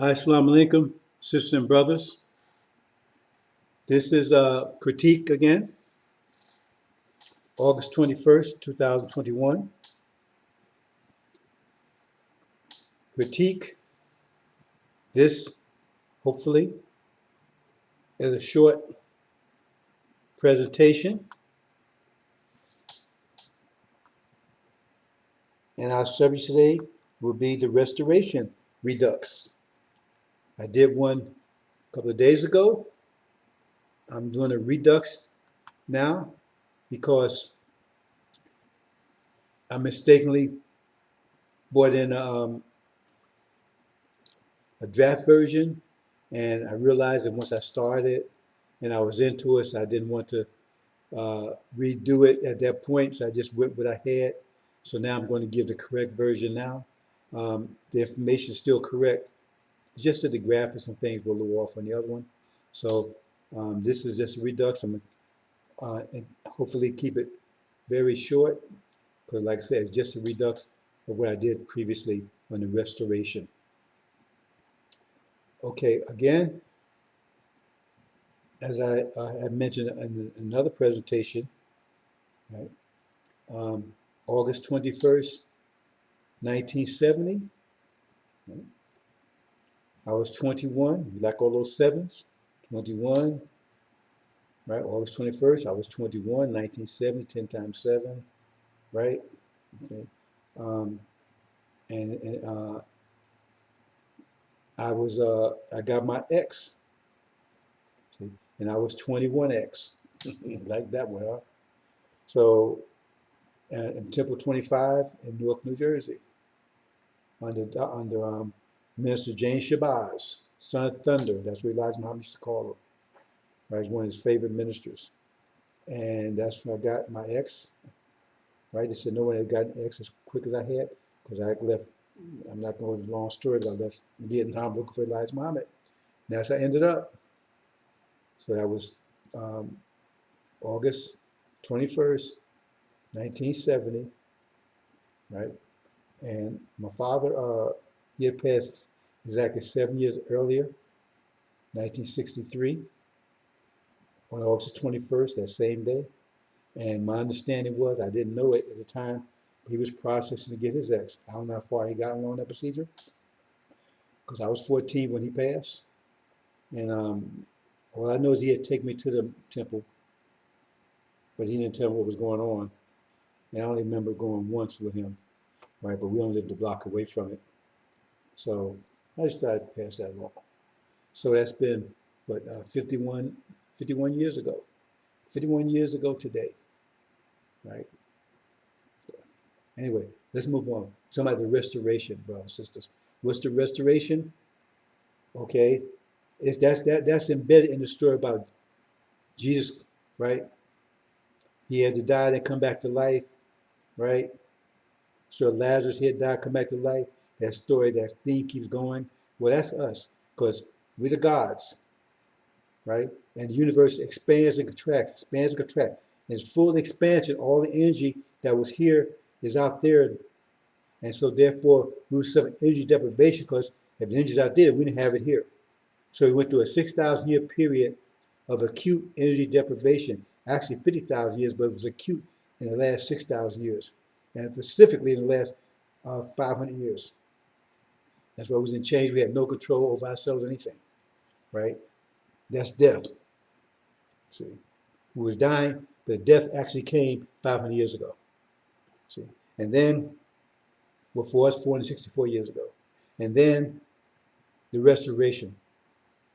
Assalamu alaikum, sisters and brothers. This is a critique again, August 21st, 2021. Critique. This, hopefully, is a short presentation. And our subject today will be the restoration redux. I did one a couple of days ago. I'm doing a redux now because I mistakenly brought in a draft version, and I realized that once I started and I was into it, so I didn't want to redo it at that point, so I just went with what I had. So now I'm going to give the correct version now. The information is still correct, just that the graphics and things were a little off on the other one. So this is just a redux. I'm and hopefully keep it very short, because like I said, it's just a redux of what I did previously on the restoration. Okay, again, as I had mentioned in another presentation, right? August 21st, 1970, right? I was 21, you like all those sevens? 21, right? August 21st, I was 21, 1970, 10 times 7, right? Okay. And I got my X, see? And I was 21X, like that well. So, in Temple 25 in Newark, New Jersey, under Minister James Shabazz, Son of Thunder. That's what Elijah Muhammad used to call him. Right, he's one of his favorite ministers, and that's when I got my X. Right, they said no one had gotten X as quick as I had, because I left. I'm not going to go a long story, but I left Vietnam looking for Elijah Muhammad. And that's how I ended up. So that was August 21st, 1970. Right, and my father, he had passed exactly 7 years earlier, 1963, on August 21st, that same day. And my understanding was, I didn't know it at the time, he was processing to get his X. I don't know how far he got along that procedure, because I was 14 when he passed. And all I know is he had taken me to the temple, but he didn't tell me what was going on. And I only remember going once with him, right? But we only lived a block away from it. So I just thought I'd pass that along. So that's been, what, 51 years ago. 51 years ago today, right? So anyway, let's move on. Talking about the restoration, brothers and sisters. What's the restoration? Okay, that's embedded in the story about Jesus, right? He had to die and come back to life, right? So Lazarus, he had died, come back to life. That story, that theme keeps going. Well, that's us, because we're the gods, right? And the universe expands and contracts, expands and contracts. In full expansion, all the energy that was here is out there. And so therefore, we were suffering energy deprivation, because if the energy's out there, we didn't have it here. So we went through a 6,000 year period of acute energy deprivation, actually 50,000 years, but it was acute in the last 6,000 years, and specifically in the last 500 years. That's why we was in change. We had no control over ourselves, anything, right? That's death. See, we was dying, but death actually came 500 years ago. See, and then, well, for us, 464 years ago, and then the restoration,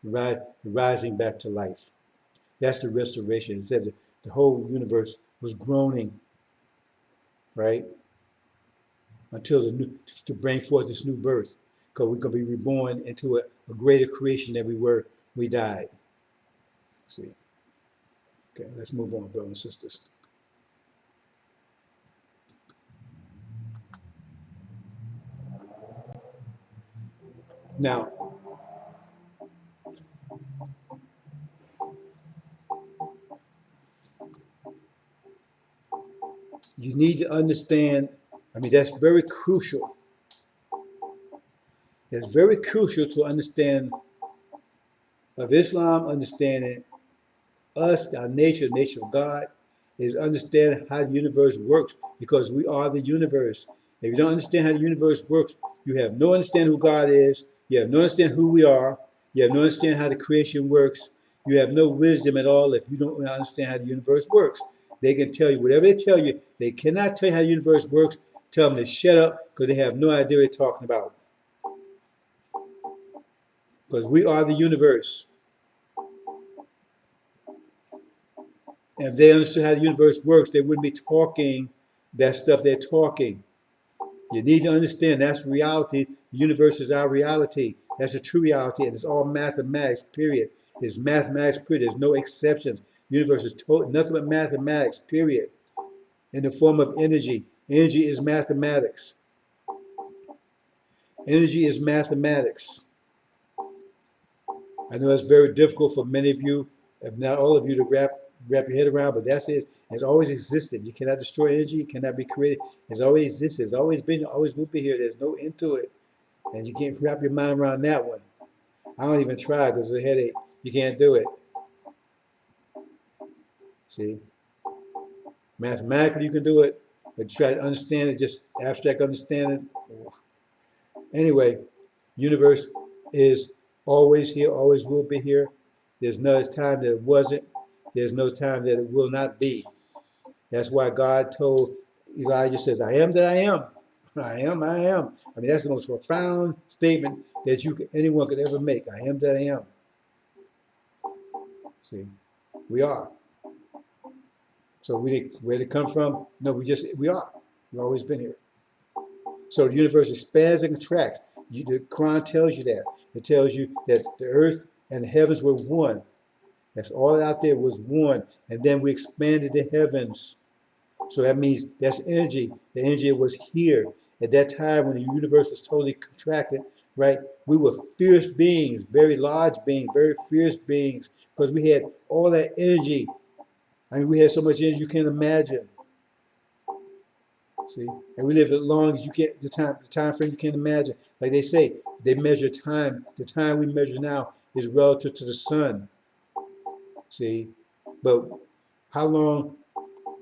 the rising back to life. That's the restoration. It says that the whole universe was groaning, right? Until to bring forth this new birth, because we're going to be reborn into a greater creation than we were. We died. See. Okay, let's move on, brothers and sisters. Now, you need to understand, I mean, that's very crucial It's very crucial to understand of Islam, understanding us, our nature, the nature of God, is understanding how the universe works because we are the universe. If you don't understand how the universe works, you have no understanding who God is, you have no understanding who we are, you have no understanding how the creation works, you have no wisdom at all if you don't understand how the universe works. They can tell you whatever they tell you, they cannot tell you how the universe works. Tell them to shut up because they have no idea what they're talking about. Because we are the universe. If they understood how the universe works, they wouldn't be talking that stuff they're talking. You need to understand that's reality. The universe is our reality. That's a true reality, and it's all mathematics, period. It's mathematics, period. There's no exceptions. The universe is nothing but mathematics, period. In the form of energy. Energy is mathematics. Energy is mathematics. I know it's very difficult for many of you, if not all of you, to wrap your head around, but that's it. It's always existed. You cannot destroy energy. It cannot be created. It's always existed. It's always been, always will be here. There's no end to it. And you can't wrap your mind around that one. I don't even try because it's a headache. You can't do it. See? Mathematically, you can do it, but try to understand it, just abstract understanding. Anyway, universe is always here, always will be here. There's no time that it wasn't. There's no time that it will not be. That's why God told Elijah, says, I am that I am. I am, I am. I mean, that's the most profound statement that anyone could ever make. I am that I am. See, we are. So where did it come from? No, we are. We've always been here. So the universe expands and contracts. The Quran tells you that. It tells you that the earth and the heavens were one. That's all out there was one. And then we expanded the heavens. So that means that's energy. The energy was here. At that time when the universe was totally contracted, right? We were fierce beings, very large beings, very fierce beings, because we had all that energy. I mean, we had so much energy you can't imagine. See, and we lived as long as you can't. The time frame you can't imagine. Like they say, they measure time. The time we measure now is relative to the sun. See, but how long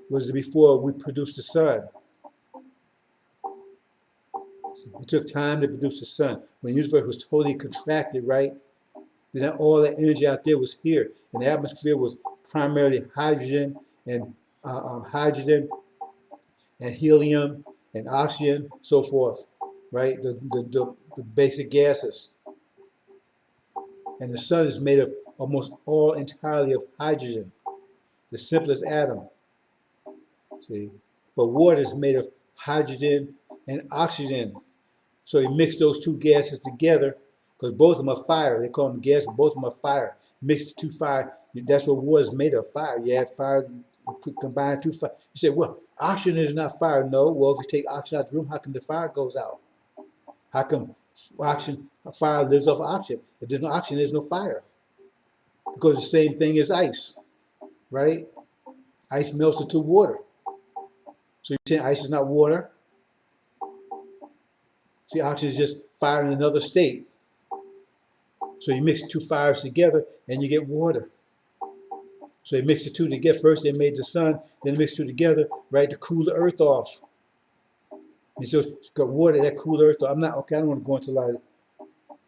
was it before we produced the sun? See, it took time to produce the sun. When the universe was totally contracted, right? Then all that energy out there was here, and the atmosphere was primarily hydrogen and hydrogen and helium and oxygen, so forth, right? The basic gases. And the sun is made of almost all entirely of hydrogen, the simplest atom. See, but water is made of hydrogen and oxygen. So you mix those two gases together, because both of them are fire. They call them gas, but both of them are fire. Mix the two fire. That's what water is made of, fire. You add fire, you combine two fire. You say, well, oxygen is not fire. No. Well, if you take oxygen out of the room, how come the fire goes out? How come fire lives off oxygen? If there's no oxygen, there's no fire. Because the same thing as ice, right? Ice melts into water. So you're saying ice is not water? See, oxygen is just fire in another state. So you mix two fires together and you get water. So they mixed the two together. First they made the sun, then they mixed the two together, right, to cool the earth off. And so it's got water that cool the earth off. I don't want to go into like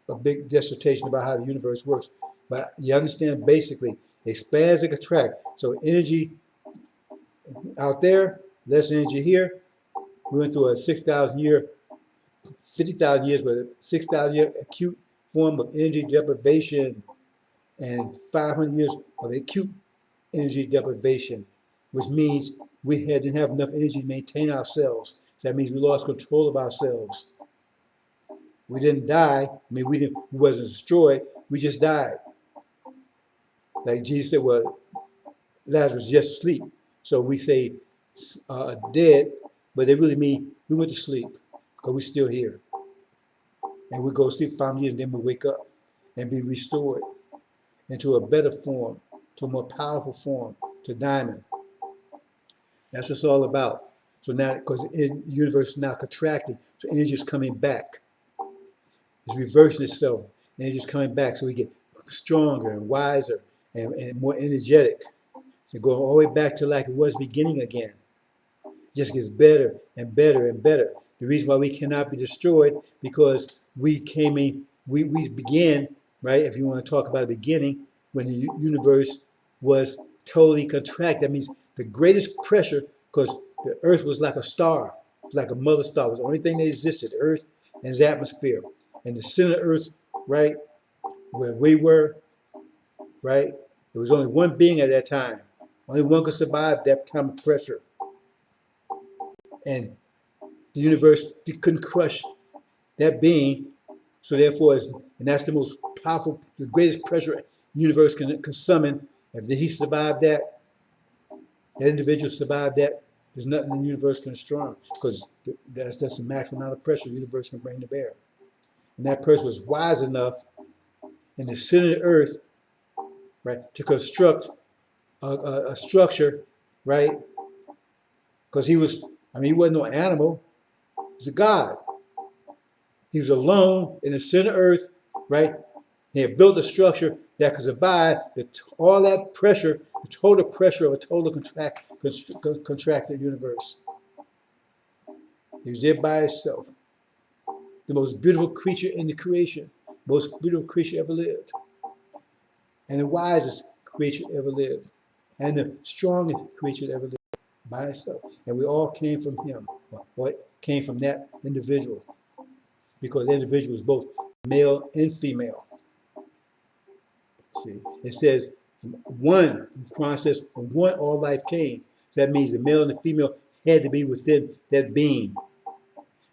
a big dissertation about how the universe works. But you understand basically, it expands and contracts. So energy out there, less energy here. We went through a 6,000 year, 50,000 years, but a 6,000 year acute form of energy deprivation and 500 years of acute energy deprivation, which means we didn't have enough energy to maintain ourselves. So that means we lost control of ourselves. We didn't die. I mean, we wasn't destroyed. We just died. Like Jesus said, well, Lazarus was just asleep. So we say dead, but they really mean we went to sleep because we're still here. And we go sleep 5 years and then we wake up and be restored into a better form, to a more powerful form, to diamond. That's what it's all about. So now, because the universe is now contracting, so energy is coming back. It's reversing itself, and it's just coming back. So we get stronger and wiser and more energetic. So going all the way back to like it was beginning again. It just gets better and better and better. The reason why we cannot be destroyed because we came in, we began, right? If you want to talk about the beginning, when the universe was totally contracted. That means the greatest pressure, because the earth was like a star, like a mother star. It was the only thing that existed, the earth and its atmosphere. And the center of earth, right, where we were, right, there was only one being at that time. Only one could survive that kind of pressure. And the universe couldn't crush that being. So therefore, and that's the most powerful, the greatest pressure the universe can summon. If he survived that, that individual survived that, there's nothing in the universe can destroy him, because that's the maximum amount of pressure the universe can bring to bear. And that person was wise enough in the center of the earth, right, to construct a structure, right? Because he was, I mean, he wasn't no animal. He was a God. He was alone in the center of earth, right? He had built a structure that could survive all that pressure, the total pressure of a total contracted universe. He was there by himself. The most beautiful creature in the creation, most beautiful creature ever lived, and the wisest creature ever lived, and the strongest creature ever lived by himself. And we all came from him, or came from that individual, because the individual is both male and female. See, it says from one, the Quran says, from one all life came. So that means the male and the female had to be within that being.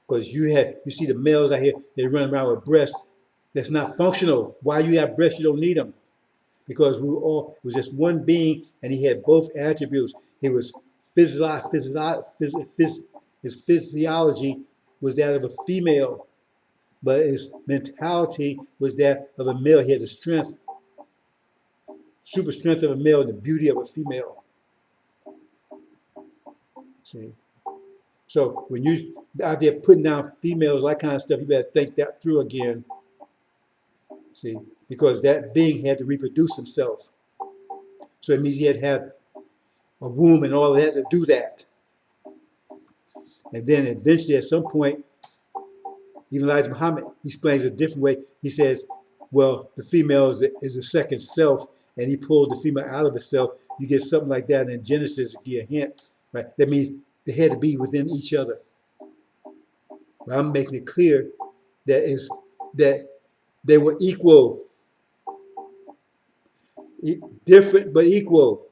Because you see the males out here, they run around with breasts that's not functional. Why you have breasts, you don't need them. Because it was just one being, and he had both attributes. He was his physiology was that of a female, but his mentality was that of a male. He had the strength, super strength of a male, and the beauty of a female. See? So when you out there putting down females, that kind of stuff, you better think that through again. See? Because that being had to reproduce himself. So it means he had to have a womb and all of that to do that. And then eventually at some point, even Elijah Muhammad explains it a different way. He says, well, the female is a second self, and he pulled the female out of herself. You get something like that in Genesis, give a hint, right? That means they had to be within each other. But I'm making it clear that they were equal, different but equal.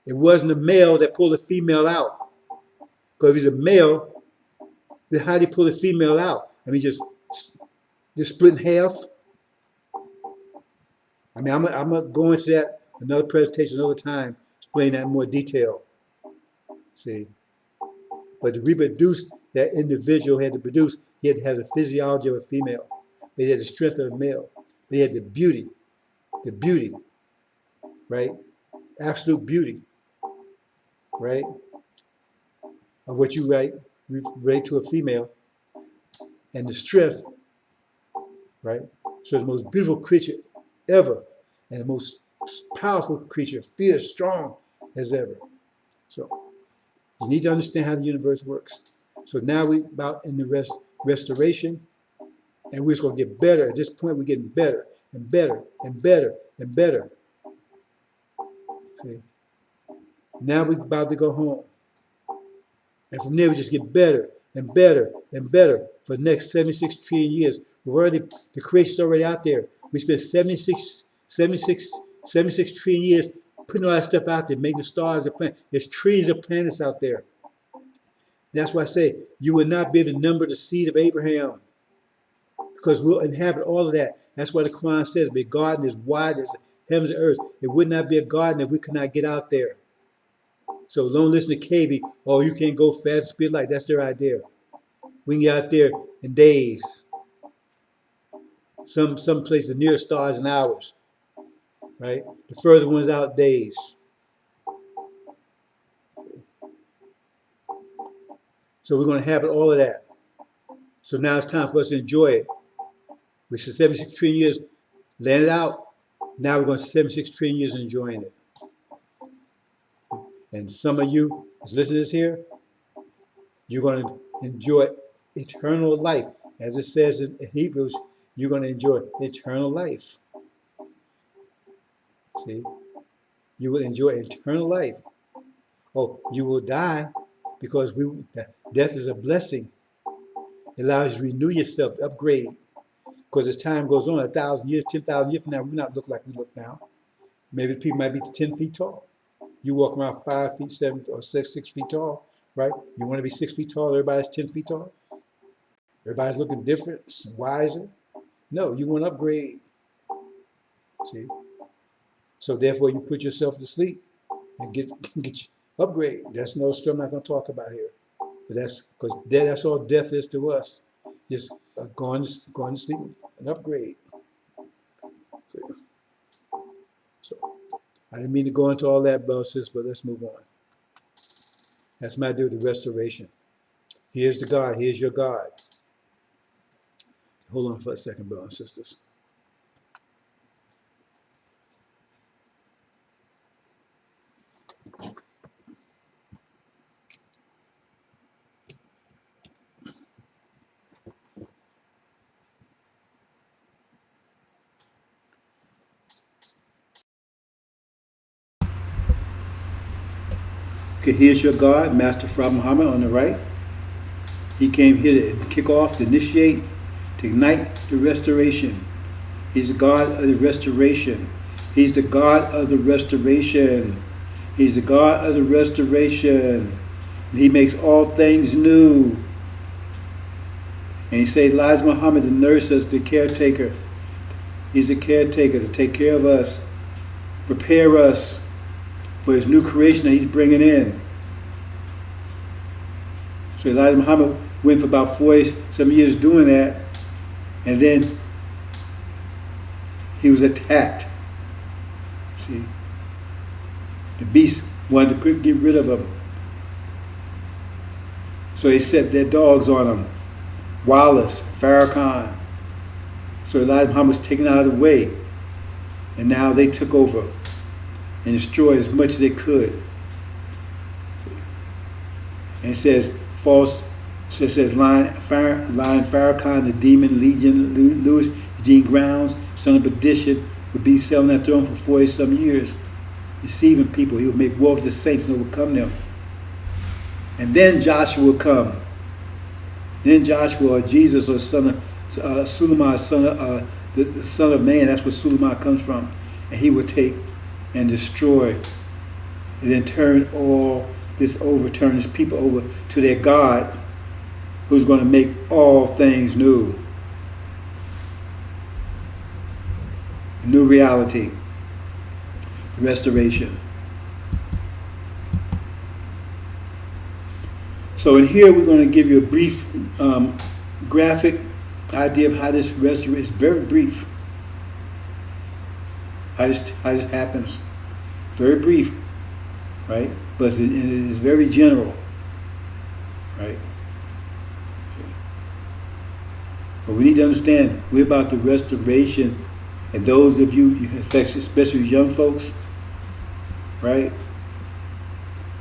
It wasn't the male that pulled the female out. Because if he's a male, then how do you pull the female out? I mean, just split in half. I mean, I'm going to go into that another presentation, another time, explain that in more detail. See? But to reproduce, that individual had to produce, he had to have the physiology of a female. He had the strength of a male. He had the beauty, right? Absolute beauty, right? Of what you relate to a female, and the strength, right? So the most beautiful creature ever, and the most powerful creature, fierce, strong as ever. So you need to understand how the universe works. So now we about in the restoration, and we're just going to get better. At this point, we're getting better and better and better and better. See? Now we're about to go home. And from there, we just get better and better and better for the next 76 trillion years. The creation's already out there. We spent 76 trillion years putting all that stuff out there, making the stars and planets. There's trillions of planets out there. That's why I say you will not be able to number the seed of Abraham, because we'll inhabit all of that. That's why the Quran says, "Be a garden as wide as the heavens and earth." It would not be a garden if we could not get out there. So don't listen to KB. Oh, you can't go fast, speed light. That's their idea. We can get out there in days. Some places near stars in hours, right? The further ones out, days. So we're going to inhabit all of that. So now it's time for us to enjoy it. Which is 76 trillion years, let it out. Now we're going to 76 trillion years enjoying it. And some of you, as listeners here, you're going to enjoy eternal life. As it says in Hebrews, you're going to enjoy eternal life. See? You will enjoy eternal life. Oh, you will die because death is a blessing. It allows you to renew yourself, upgrade. Because as time goes on, 1,000 years, 10,000 years from now, we not look like we look now. Maybe people might be 10 feet tall. You walk around 5 feet, 7 or 6 feet tall, right? You want to be 6 feet tall, everybody's 10 feet tall? Everybody's looking different, wiser? No, you want to upgrade. See? So therefore you put yourself to sleep and get upgrade. That's no story I'm not going to talk about here. But that's because that's all death is to us. Just going to sleep and upgrade. So I didn't mean to go into all that, brothers, but let's move on. That's my do with the restoration. Here's the God. Here's your God. Hold on for a second, brothers and sisters. Okay, here's your God, Master Prophet Muhammad on the right. He came here to kick off, to initiate, to ignite the restoration. He's the God of the restoration. He's the God of the restoration. He's the God of the restoration. He makes all things new. And he said, Elijah Muhammad, the nurse, is the caretaker. He's the caretaker to take care of us, prepare us for his new creation that he's bringing in. So Elijah Muhammad went for about 40-some years doing that, and then he was attacked. See, the beast wanted to get rid of him. So they set their dogs on him. Wallace, Farrakhan. So Elijah Muhammad was taken out of the way, and now they took over and destroyed as much as they could. And it says, Lion Farrakhan, the demon, Legion, Louis, Eugene Grounds, son of perdition, would be selling that throne for 40-some years, deceiving people. He would make war with the saints and overcome them. And then Joshua would come. Then Joshua, or Jesus, or son of Suleiman, the son of man, that's where Suleiman comes from. And he would take and destroy, and then turn all this over, turn his people over to their God, who's going to make all things new. A new reality. Restoration. So in here we're going to give you a brief graphic idea of how this restoration is. Very brief. How this happens. Very brief, right? But it is very general, right? But we need to understand we're about the restoration, and those of you, especially young folks, right?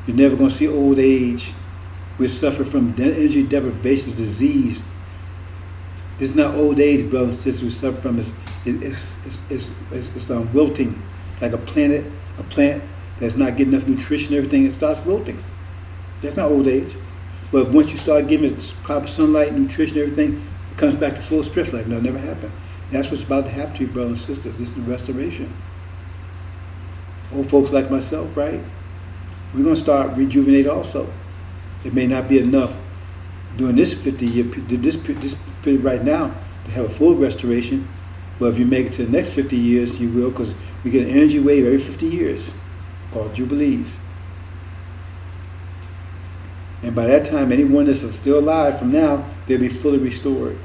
You're never going to see old age. We suffer from energy deprivation, disease. This is not old age, brothers and sisters. We suffer from it's wilting, like a plant that's not getting enough nutrition. Everything, it starts wilting. That's not old age. But once you start giving it proper sunlight, nutrition, everything, it comes back to full strength. Like no, it never happened. That's what's about to happen to you, brothers and sisters. This is restoration. Old folks like myself, right? We're going to start rejuvenate also. It may not be enough during this 50-year, this period right now to have a full restoration, but if you make it to the next 50 years, you will, because we get an energy wave every 50 years called Jubilees. And by that time, anyone that's still alive from now, they'll be fully restored.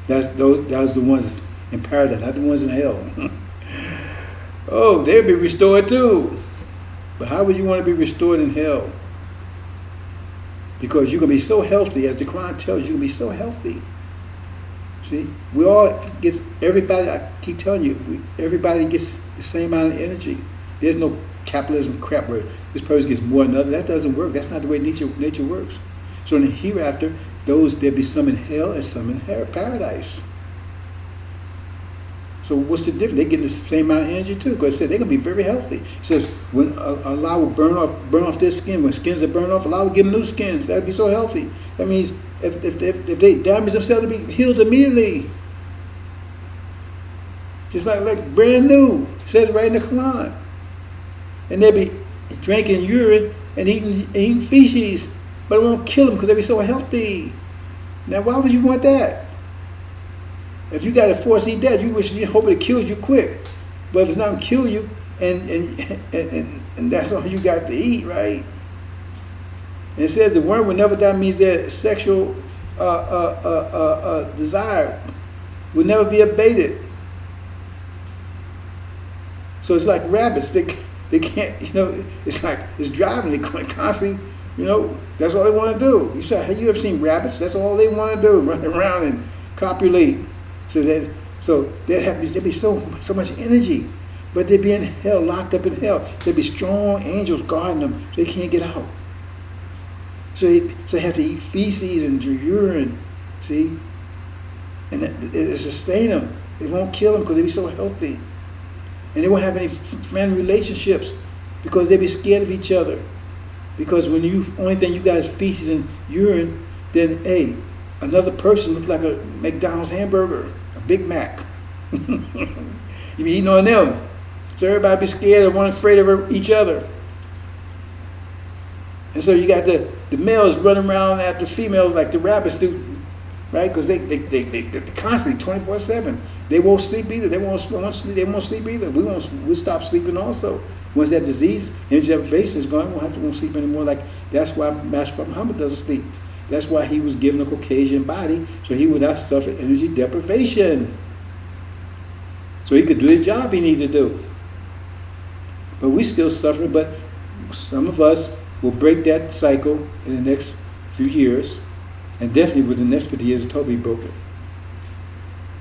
That's the ones in paradise, not the ones in hell. Oh, they'll be restored too. But how would you want to be restored in hell? because you're going to be so healthy, as the Quran tells you, you're going to be so healthy. See, we all gets, everybody, I keep telling you, everybody gets the same amount of energy. There's no capitalism crap where this person gets more than another. That doesn't work. That's not the way nature works. So in the hereafter, there'll be some in hell and some in paradise. So what's the difference? They're getting the same amount of energy too, because it said they're gonna be very healthy. It says when Allah will burn off their skin, when skins are burned off, Allah will give them new skins. That'd be so healthy. That means if they damage themselves, they'll be healed immediately. Just like brand new. It says right in the Quran. And they'll be drinking urine and eating feces, but it won't kill them because they'll be so healthy. Now why would you want that? If you got to force eat that, you hope it kills you quick. But if it's not gonna kill you, and that's all you got to eat, right? And it says the worm will never die, means their sexual desire will never be abated. So it's like rabbits. They can't, it's like it's driving. They constantly, that's all they want to do. Have you ever seen rabbits? That's all they want to do, run around and copulate. So there'd be so much energy, but they'd be in hell, locked up in hell. So there'd be strong angels guarding them, so they can't get out. So they have to eat feces and urine, see, and it sustain them. It won't kill them because they'd be so healthy, and they won't have any friend relationships because they'd be scared of each other. Because when only thing you got is feces and urine, then another person looks like a McDonald's hamburger, a Big Mac. You be eating on them. So everybody be scared and one afraid of each other. And so you got the males running around after females like the rabbits do, right? Because they're constantly 24/7. They won't sleep either. They won't sleep either. We'll stop sleeping also. Once that disease, energy deprivation is gone, we won't sleep anymore. Like that's why Master Muhammad doesn't sleep. That's why he was given a Caucasian body, so he would not suffer energy deprivation. So he could do the job he needed to do. But we still suffering, but some of us will break that cycle in the next few years, and definitely within the next 50 years, it'll totally be broken.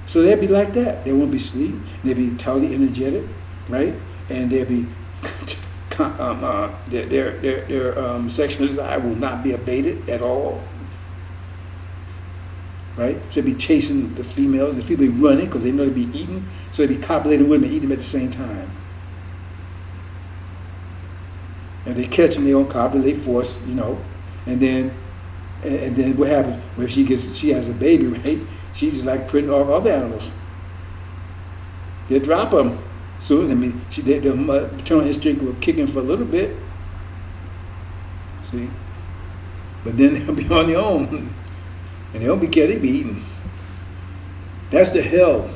So they'll be like that. They won't be asleep, they'll be totally energetic, right? And they'll be, their sexual desire will not be abated at all. Right? So they'll be chasing the females, and the females be running because they know they'll be eating, so they'll be copulating with them and eating them at the same time. And they catch them, they don't copulate, force, and then what happens? Well, if she has a baby, right? She's just like putting off other animals. They'll drop them soon. The maternal instinct will kick in for a little bit. See? But then they'll be on their own. And they don't be cared, they be eating. That's the hell.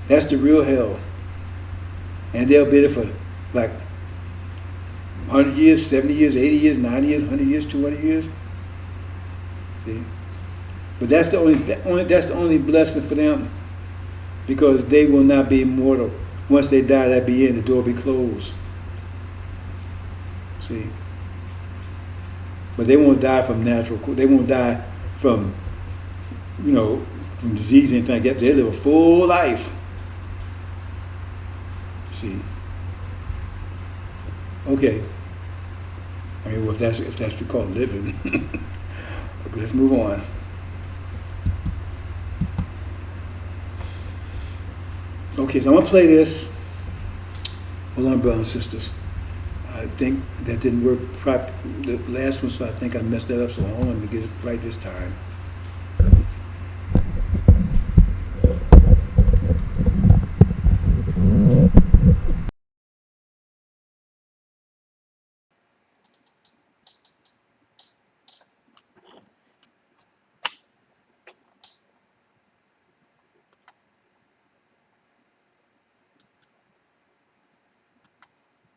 That's the real hell. And they'll be there for like 100 years, 70 years, 80 years, 90 years, 100 years, 200 years. See? But that's the only blessing for them, because they will not be immortal. Once they die, that be in, the door will be closed. See? But they won't die from they won't die from, from disease or anything like that. They live a full life. See? Okay. I mean, well, if that's what you call living. Let's move on. Okay, so I'm going to play this. Hold on, brothers and sisters. I think that didn't work the last one, so I think I messed that up. So hold on, let me get it right this time.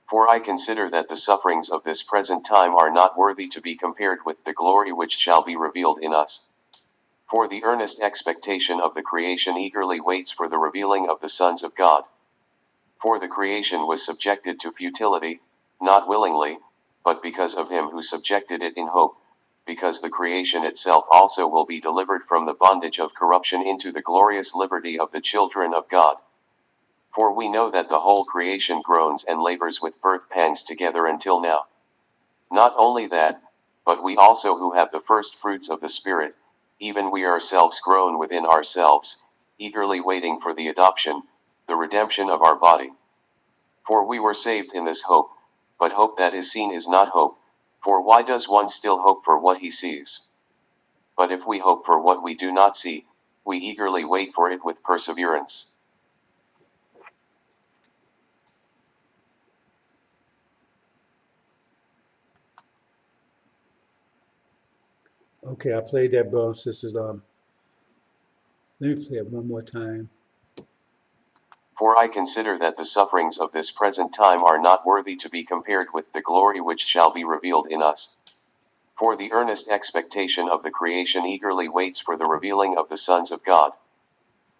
For I consider that the sufferings of this present time are not worthy to be compared with the glory which shall be revealed in us. For the earnest expectation of the creation eagerly waits for the revealing of the sons of God. For the creation was subjected to futility, not willingly, but because of him who subjected it in hope, because the creation itself also will be delivered from the bondage of corruption into the glorious liberty of the children of God. For we know that the whole creation groans and labors with birth pangs together until now. Not only that, but we also who have the first fruits of the Spirit, even we ourselves groan within ourselves, eagerly waiting for the adoption, the redemption of our body. For we were saved in this hope, but hope that is seen is not hope, for why does one still hope for what he sees? But if we hope for what we do not see, we eagerly wait for it with perseverance. Okay, I played that, brothers and sisters. Let me play it one more time. For I consider that the sufferings of this present time are not worthy to be compared with the glory which shall be revealed in us. For the earnest expectation of the creation eagerly waits for the revealing of the sons of God.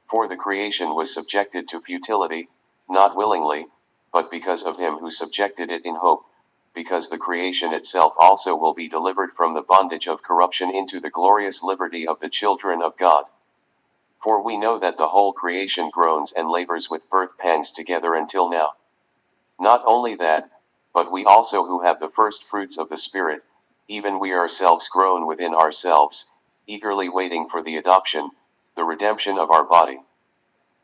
For the creation was subjected to futility, not willingly, but because of him who subjected it in hope, because the creation itself also will be delivered from the bondage of corruption into the glorious liberty of the children of God. For we know that the whole creation groans and labors with birth pangs together until now. Not only that, but we also who have the first fruits of the Spirit, even we ourselves groan within ourselves, eagerly waiting for the adoption, the redemption of our body.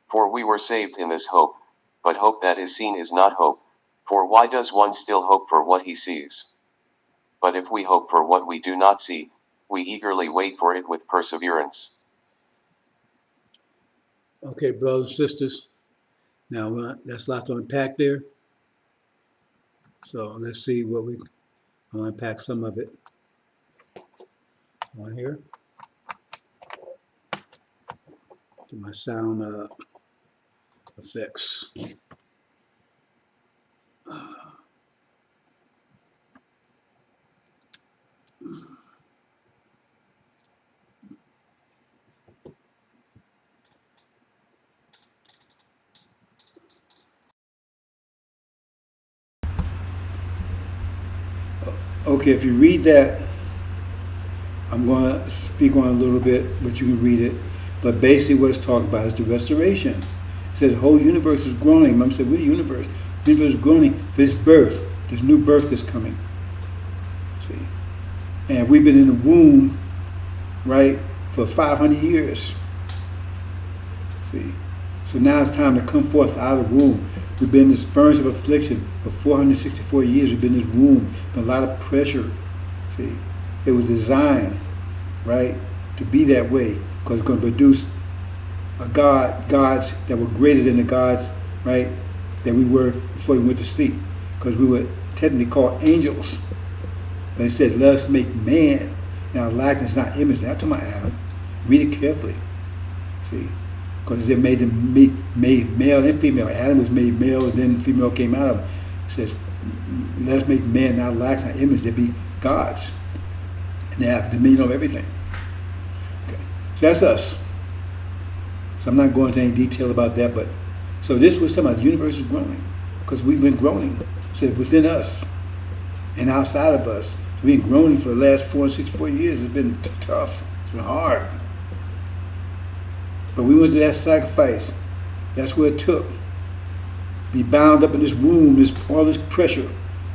For we were saved in this hope, but hope that is seen is not hope, for why does one still hope for what he sees? But if we hope for what we do not see, we eagerly wait for it with perseverance. Okay, brothers and sisters. Now, that's a lot to unpack there. So let's see what I'll unpack some of it on here. To my sound effects. Okay, if you read that, I'm going to speak on it a little bit, but you can read it. But basically, what it's talking about is the restoration. It says the whole universe is groaning. Mom said, "What the universe? The universe is groaning for this birth, this new birth that's coming." See, and we've been in the womb, right, for 500 years. See, so now it's time to come forth out of the womb. We've been in this furnace of affliction for 464 years. We've been in this womb, been a lot of pressure. See, it was designed, right, to be that way because it's going to produce a gods that were greater than the gods, right, that we were before we went to sleep, because we were technically called angels. But it says, "Let us make man in our likeness, not image." That's talking about Adam. Read it carefully. See, because they made them made male and female. Adam was made male, and then female came out of him. It says, "Let us make man in our likeness, not image." They be gods, and they have dominion over everything. Okay, so that's us. So I'm not going into any detail about that, but so this was talking about the universe is growing because we've been growing. So within us and outside of us, we've been growing for the last 464 years. It's been tough. It's been hard. But we went to that sacrifice. That's what it took. Be bound up in this womb, all this pressure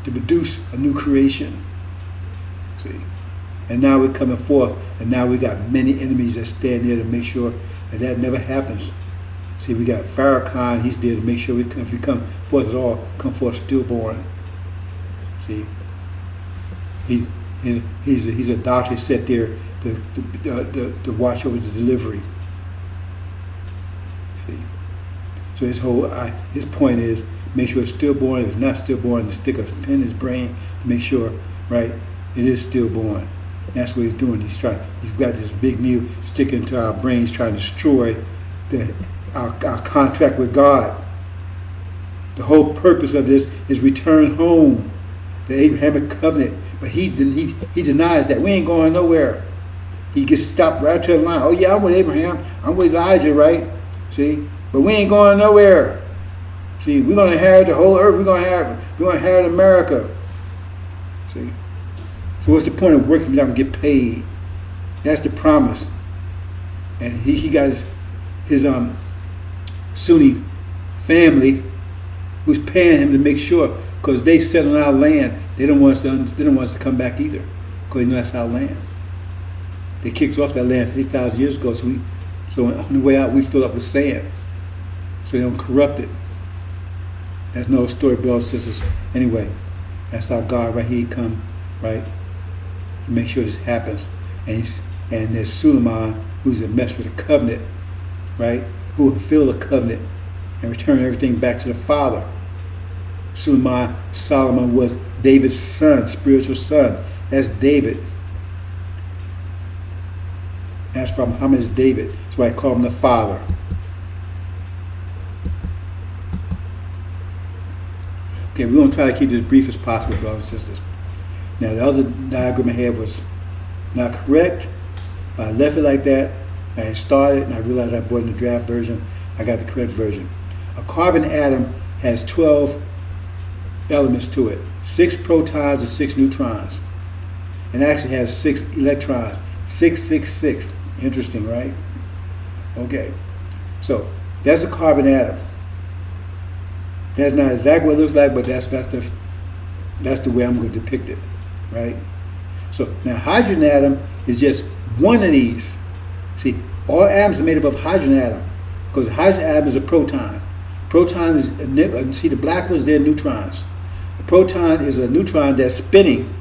to produce a new creation. See? And now we're coming forth, and now we got many enemies that stand there to make sure that never happens. See, we got Farrakhan, he's there to make sure if we come forth at all, come forth stillborn. See? He's a doctor set there to watch over the delivery. See? So his point is make sure it's stillborn. If it's not stillborn, to stick a pin in his brain to make sure, right, it is stillborn. That's what he's doing. He's got this big needle sticking into our brains, trying to destroy our contract with God. The whole purpose of this is return home, the Abrahamic covenant. But he denies that. We ain't going nowhere. He gets stopped right to the line. Oh yeah, I'm with Abraham. I'm with Elijah, right? See, but we ain't going nowhere. See, we're gonna inherit the whole earth. We're gonna inherit America. See? So what's the point of working if you're not going to get paid? That's the promise. And he got his Sunni family who's paying him to make sure, because they set on our land, they don't want us to come back either, because they know that's our land. They kicked us off that land 50,000 years ago, so on the way out we fill up with sand, so they don't corrupt it. That's no story, brothers and sisters. Anyway, that's our God right here. He come, right, to make sure this happens. And there's Suleiman, who's a mess with the covenant, right, who will fulfill the covenant and return everything back to the Father. Solomon was David's son, spiritual son. That's David. That's from Muhammad is David. That's why I call him the Father. Okay, we're going to try to keep this brief as possible, brothers and sisters. Now, the other diagram I had was not correct. I left it like that. I had started, and I realized I bought in the draft version. I got the correct version. A carbon atom has 12 elements to it. 6 protons and 6 neutrons. And actually has 6 electrons. 666. Interesting, right? Okay. So, that's a carbon atom. That's not exactly what it looks like, but that's the way I'm going to depict it, right? So now hydrogen atom is just one of these. See, all atoms are made up of hydrogen atom, because the hydrogen atom is a proton. Proton is see the black ones, they're neutrons. A proton is a neutron that's spinning.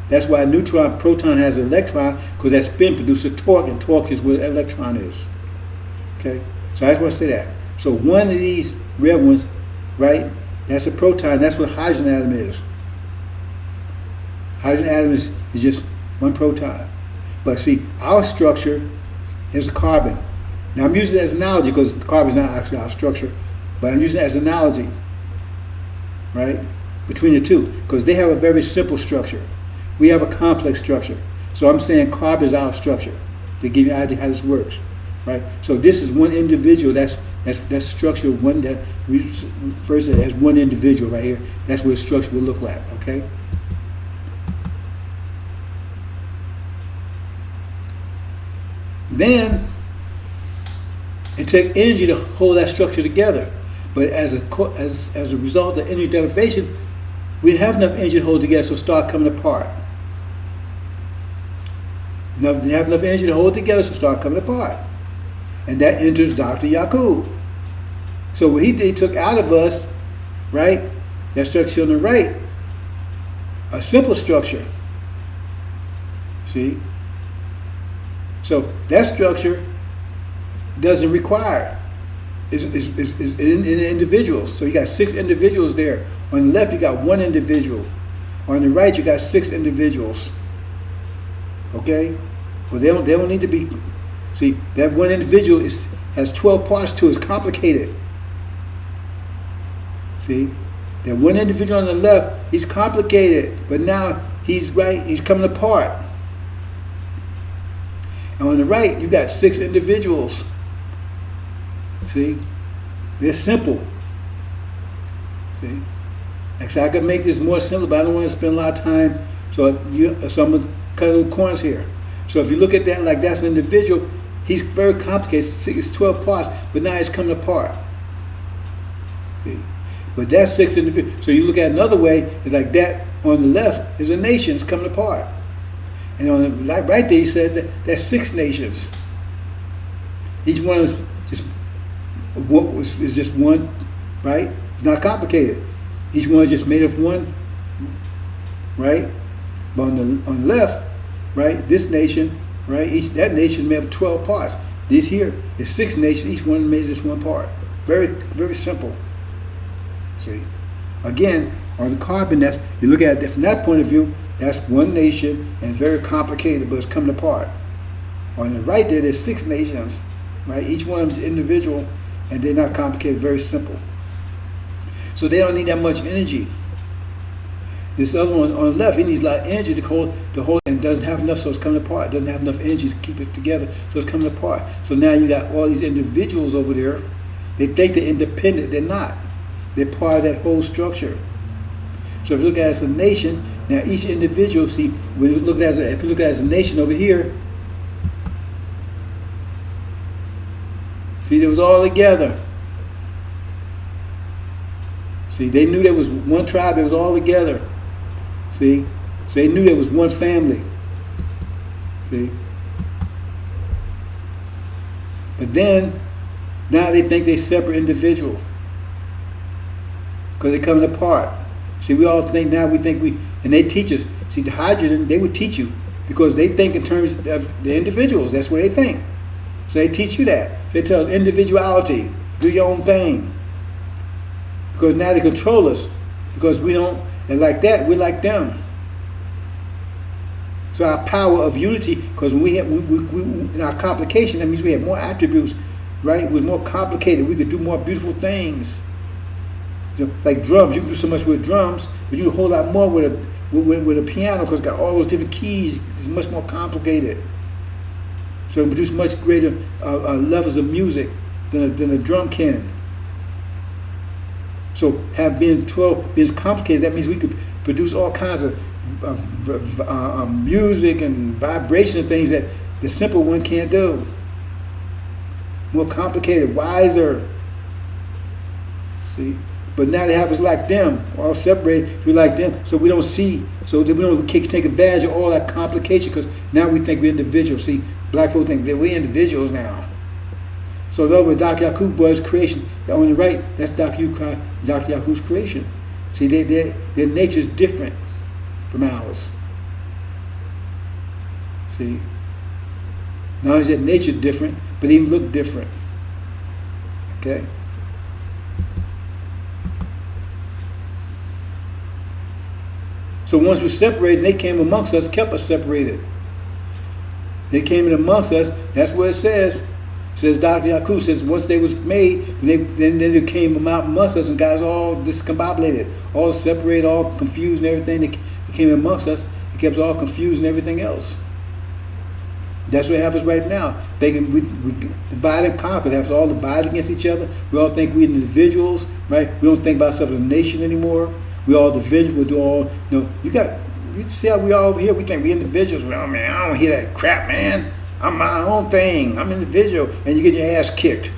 That's why a proton has an electron, because that spin produces torque, and torque is what an electron is. Okay, so I just want to say that. So one of these red ones, right? That's a proton. That's what hydrogen atom is. Hydrogen atom is just one proton. But see, our structure is a carbon. Now I'm using it as an analogy because carbon is not actually our structure, but I'm using it as an analogy, right? Between the two, because they have a very simple structure. We have a complex structure. So I'm saying carbon is our structure to give you an idea how this works, right? So this is one individual. That's structure one that we refers to as one individual right here. That's what a structure would look like, okay? Then it takes energy to hold that structure together. But as a result of energy deprivation, we didn't have enough energy to hold it together, so it started coming apart. Didn't have enough energy to hold it together, so it started coming apart. And that enters Dr. Yaqub. So what he did, he took out of us, right, that structure on the right, a simple structure. See? So that structure doesn't require, is in individuals. So you got 6 individuals there. On the left, you got 1 individual. On the right, you got 6 individuals. Okay? Well, they don't need to be. See, that one individual has 12 parts to it. It's complicated. See? That one individual on the left, he's complicated, but now he's coming apart. And on the right, you got 6 individuals. See? They're simple. See? Actually, I could make this more simple, but I don't want to spend a lot of time. So I'm going to cut little corners here. So if you look at that like that's an individual, he's very complicated. It's 12 parts, but now it's coming apart. See? But that's 6 individuals. So you look at it another way, it's like that on the left is a nation, it's coming apart. And on the right there, he says that there's 6 nations. Each one is just one, right? It's not complicated. Each one is just made of one, right? But on the left, right, this nation, right, that nation is made of 12 parts. This here is 6 nations, each one made just one part. Very, very simple. See? Again, on the carbon, you look at it from that point of view, that's one nation and very complicated, but it's coming apart. On the right there's 6 nations, right? Each one of them is individual, and they're not complicated, very simple. So they don't need that much energy. This other one on the left, he needs a lot of energy to hold, and doesn't have enough, so it's coming apart. Doesn't have enough energy to keep it together, so it's coming apart. So now you got all these individuals over there. They think they're independent. They're not. They're part of that whole structure. So if you look at it as a nation, Now each individual, see, when you look at if you look at it as a nation over here, see, they was all together. See, they knew there was one tribe, it was all together. See? So they knew there was one family. See? But then, now they think they separate individual. Because they're coming apart. See, we all think now, and they teach us. See, the hydrogen, they would teach you. Because they think in terms of the individuals. That's what they think. So they teach you that. They tell us individuality. Do your own thing. Because now they control us. Because we don't, and like that, we're like them. So our power of unity, because we in our complication, that means we have more attributes, right? It was more complicated. We could do more beautiful things. You know, like drums, you can do so much with drums, but you can do a whole lot more with a piano because it's got all those different keys. It's much more complicated. So it produce much greater levels of music than a drum can. So being complicated, that means we could produce all kinds of music and vibration and things that the simple one can't do. More complicated, wiser. See? But now they have us like them, all separated. We like them, so we don't see. So we can't take advantage of all that complication because now we think we're individuals. See, black folk think that we're individuals now. So in other words, Dr. Yakub was creation. On the right, that's Dr. Yakub's creation. See, their nature is different from ours. See? Not only is that nature different, but even look different. Okay? So once we separated, they came amongst us, kept us separated. They came in amongst us, that's what it says. It says, Dr. Yakub says, once they was made, then they came out amongst us and got us all discombobulated, all separated, all confused and everything. They came amongst us, it kept us all confused and everything else. That's what happens right now. We divide and conquer. They have all divided against each other. We all think we're individuals, right? We don't think about ourselves as a nation anymore. We all division. We do all. You see how we all over here. We think we individuals. Well, man, I don't hear that crap, man. I'm my own thing. I'm individual, and you get your ass kicked,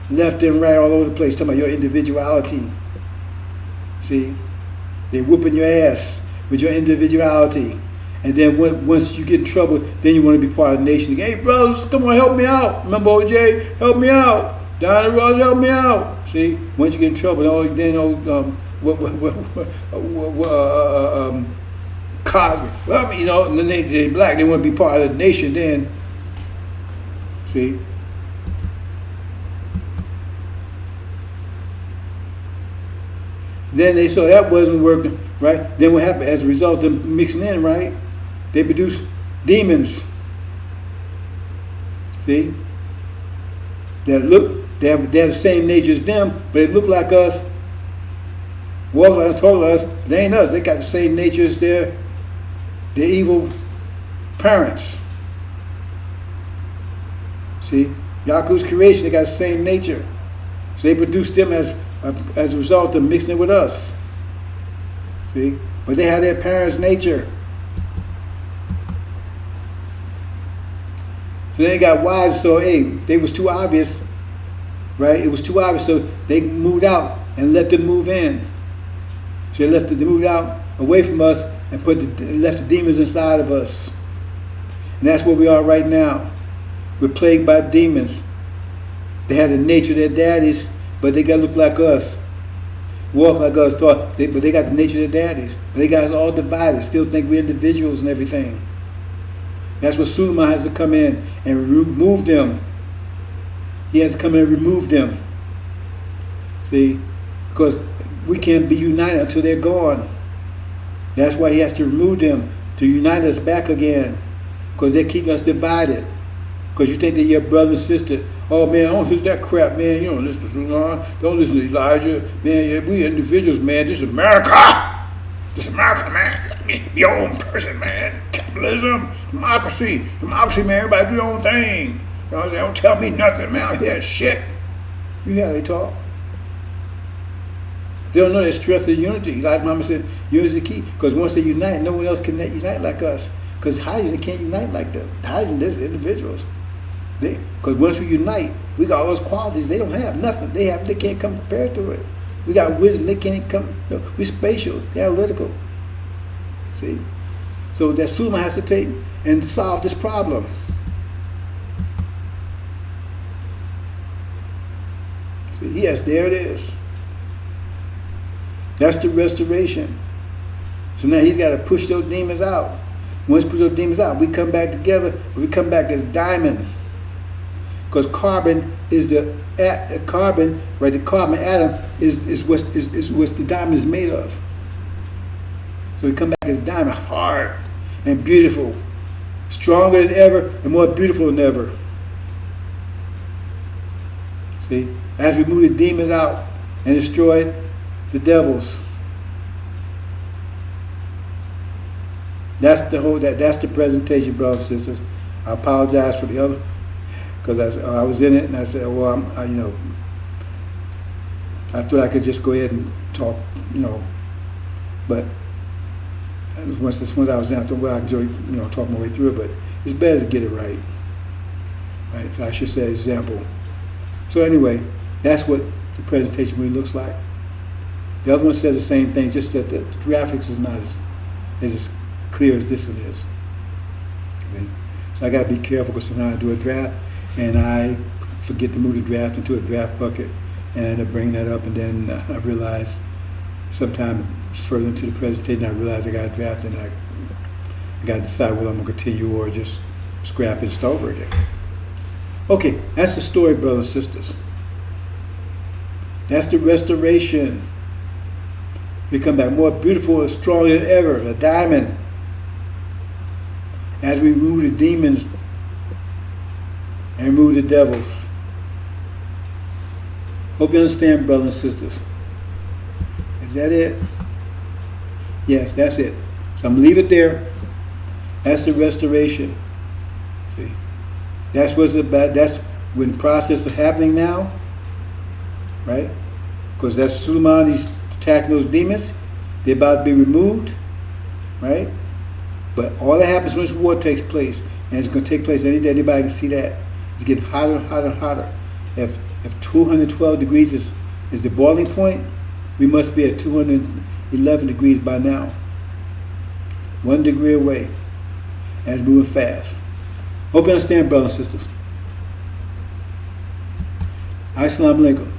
left and right, all over the place. Talking about your individuality. See, they're whooping your ass with your individuality. And then once you get in trouble, then you want to be part of the nation. Hey, brothers, come on, help me out. Remember OJ? Help me out. Donnie Rose, help me out. See, once you get in trouble, Cosby. Well, and then they black. They want to be part of the nation. Then, see. Then they saw that wasn't working, right? Then what happened as a result of them mixing in, right? They produced demons. See? They have the same nature as them, but they look like us. Walk like us, talk like us. They ain't us. They got the same nature as their evil parents. See? Yakub's creation, they got the same nature. So they produced them as a result of mixing it with us. See? But they had their parents' nature. So they got wise, so they was too obvious, right? It was too obvious, so they moved out and let them move in. So they moved out away from us and left the demons inside of us. And that's where we are right now. We're plagued by demons. They had the nature of their daddies, but they got to look like us. Walk like us, but they got the nature of their daddies. But they got us all divided, still think we're individuals and everything. That's what Suleiman has to come in and remove them. He has to come in and remove them. See? Because we can't be united until they're gone. That's why he has to remove them, to unite us back again. Because they're keeping us divided. Because you think they're your brother and sister. Oh man, don't listen to that crap, man. You don't listen to Suleiman. Don't listen to Elijah. Man, we individuals, man. This is America. This is America, man. Be your own person, man. Capitalism, democracy, man. Everybody do their own thing. You know what I'm saying? Don't tell me nothing, man. I hear shit. You hear how they talk? They don't know that strength is unity. Like Mama said, unity is the key. Because once they unite, no one else can unite like us. Because hydrogen can't unite like them. Hydrogen is individuals. Because once we unite, we got all those qualities they don't have. Nothing. They can't come compared to it. We got wisdom, they can't come. No, we spatial, they're analytical. See? So that Suleiman has to take and solve this problem. See, yes, there it is. That's the restoration. So now he's got to push those demons out. Once we push those demons out, we come back together, but we come back as diamond. Because carbon is the carbon, right? The carbon atom is what the diamond is made of. So we come back as diamond, hard and beautiful, stronger than ever and more beautiful than ever. See, as we move the demons out and destroy the devils. That's the presentation, brothers and sisters. I apologize for the other. Because I was in it and I said, well, I thought I could just go ahead and talk, but once I was in, I thought, well, I enjoy, talk my way through it, but it's better to get it right. Right? So I should say example. So anyway, that's what the presentation really looks like. The other one says the same thing, just that the graphics is not as clear as this one is. Okay? So I got to be careful because sometimes I do a draft and I forget to move the draft into a draft bucket, and I end up bringing that up, and then I realize sometime further into the presentation I realize I got a draft, and I got to decide whether I'm going to continue or just scrap it and start over again. Okay, that's the story, brothers and sisters. That's the restoration. We come back more beautiful and stronger than ever, a diamond. As we remove the demons and remove the devils. Hope you understand, brothers and sisters. Is that it? Yes, that's it. So I'm going to leave it there. That's the restoration. See? That's what's about. That's when the process is happening now. Right? Because that's Suleiman, he's attacking those demons. They're about to be removed. Right? But all that happens when this war takes place, and it's going to take place any day. Anybody can see that. It's getting hotter and hotter and hotter. If 212 degrees is the boiling point, we must be at 211 degrees by now. 1 degree away. And it's moving fast. Hope you understand, brothers and sisters. Assalamu alaikum.